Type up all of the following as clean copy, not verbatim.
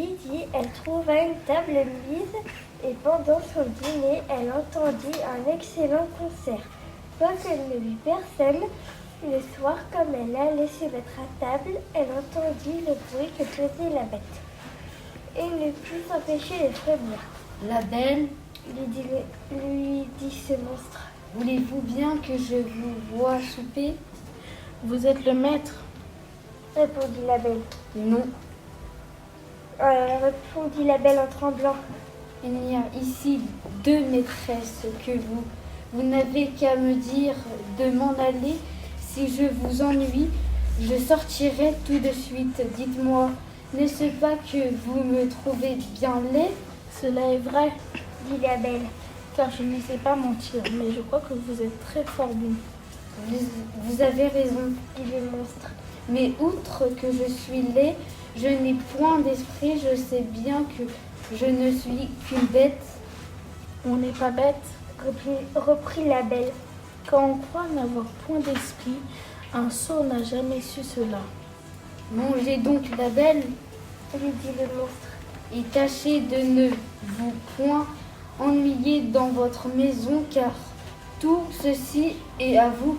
Lydie, elle trouva une table mise et pendant son dîner, elle entendit un excellent concert. Quoiqu'elle ne vit personne, le soir, comme elle allait se mettre à table, elle entendit le bruit que faisait la bête et ne put s'empêcher de frémir. La belle, lui dit ce monstre. voulez-vous bien que je vous voie souper? Vous êtes le maître? Répondit la belle. Non, Répondit la belle en tremblant. il y a ici 2 maîtresses que vous. Vous n'avez qu'à me dire de m'en aller. Si je vous ennuie, je sortirai tout de suite. Dites-moi, n'est-ce pas que vous me trouvez bien laid? Cela est vrai, Dit la belle. car je ne sais pas mentir, mais je crois que vous êtes très fort bon. Vous avez raison. Dit le monstre. Mais outre que je suis laid, je n'ai point d'esprit. Je sais bien que je ne suis qu'une bête. On n'est pas bête. Reprit la belle. Quand on croit n'avoir point d'esprit, un sot n'a jamais su cela. Mangez donc la belle Lui dit le monstre. et tâchez de ne vous point ennuyer dans votre maison, car tout ceci est à vous.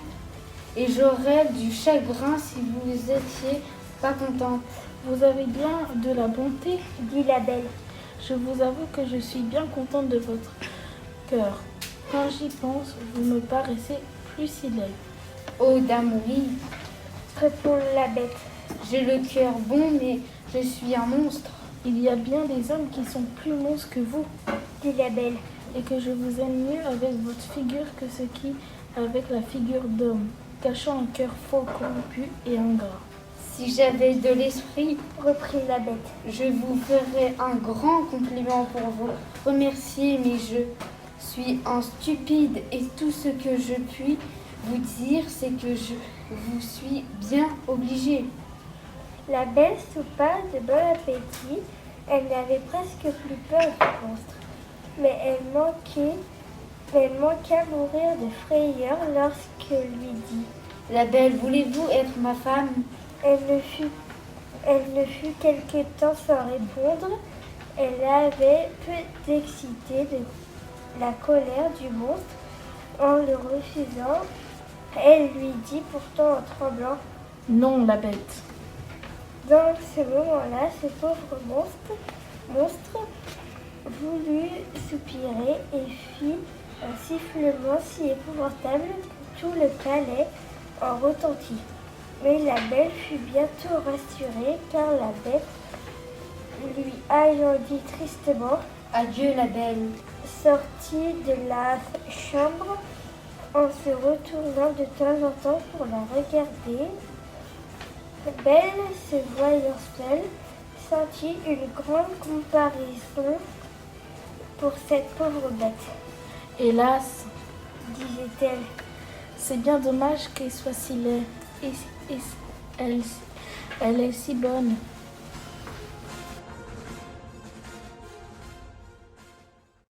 Et j'aurais du chagrin si vous étiez pas contente. Vous avez bien de la bonté. Dit la belle. Je vous avoue que je suis bien contente de votre cœur. Quand j'y pense, vous me paraissez plus si laid. Oh dame, oui, Répond la bête. j'ai le cœur bon, mais je suis un monstre. Il y a bien des hommes qui sont plus monstres que vous, Dit la belle. et que je vous aime mieux avec votre figure que ce qui avec la figure d'homme, cachant un cœur faux, corrompu et ingrat. Si j'avais de l'esprit, Reprit la bête. je vous ferais un grand compliment pour vous remercier, mais je suis un stupide et tout ce que je puis vous dire, c'est que je vous suis bien obligée. La belle soupa de bon appétit. Elle n'avait presque plus peur du monstre. Mais elle manqua mourir de frayeur lorsque lui dit. La belle, voulez-vous être ma femme? Elle ne fut quelque temps sans répondre. Elle avait peu d'excité de la colère du monstre en le refusant. Elle lui dit pourtant en tremblant. Non, la bête. Dans ce moment-là, ce pauvre monstre voulut soupirer et fit un sifflement si épouvantable que tout le palais en retentit. Mais la belle fut bientôt rassurée car la bête lui ayant dit tristement, Adieu la belle. sortit de la chambre en se retournant de temps en temps pour la regarder. Belle, se voyant seule, sentit une grande comparaison pour cette pauvre bête. Hélas, Disait-elle. c'est bien dommage qu'elle soit si laide. Et elle est si bonne.